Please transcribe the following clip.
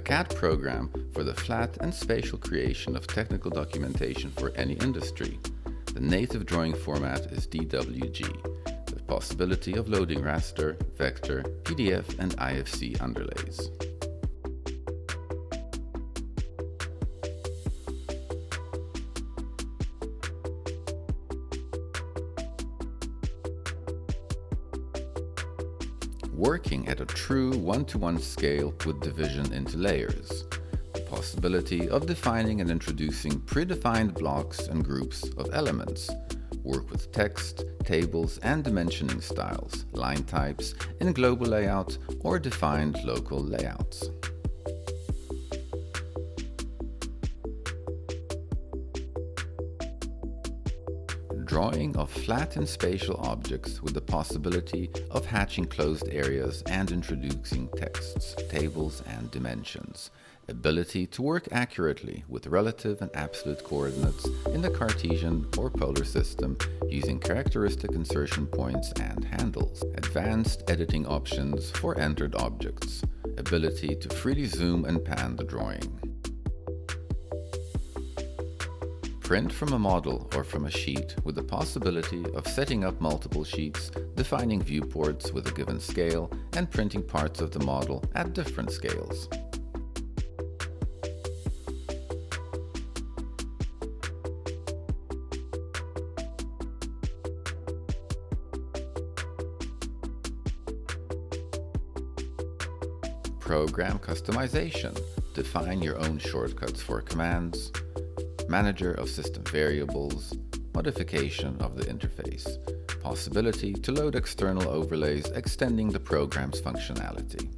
CAD program for the flat and spatial creation of technical documentation for any industry. The native drawing format is DWG, the possibility of loading raster, vector, PDF and IFC underlays. Working at a true one-to-one scale with division into layers. The possibility of defining and introducing predefined blocks and groups of elements. Work with text, tables and dimensioning styles, line types in global layout or defined local layouts. Drawing of flat and spatial objects with the possibility of hatching closed areas and introducing texts, tables and dimensions. Ability to work accurately with relative and absolute coordinates in the Cartesian or polar system using characteristic insertion points and handles. Advanced editing options for entered objects. Ability to freely zoom and pan the drawing. Print from a model or from a sheet with the possibility of setting up multiple sheets, defining viewports with a given scale, and printing parts of the model at different scales. Program customization. Define your own shortcuts for commands. Manager of system variables, modification of the interface, possibility to load external overlays extending the program's functionality.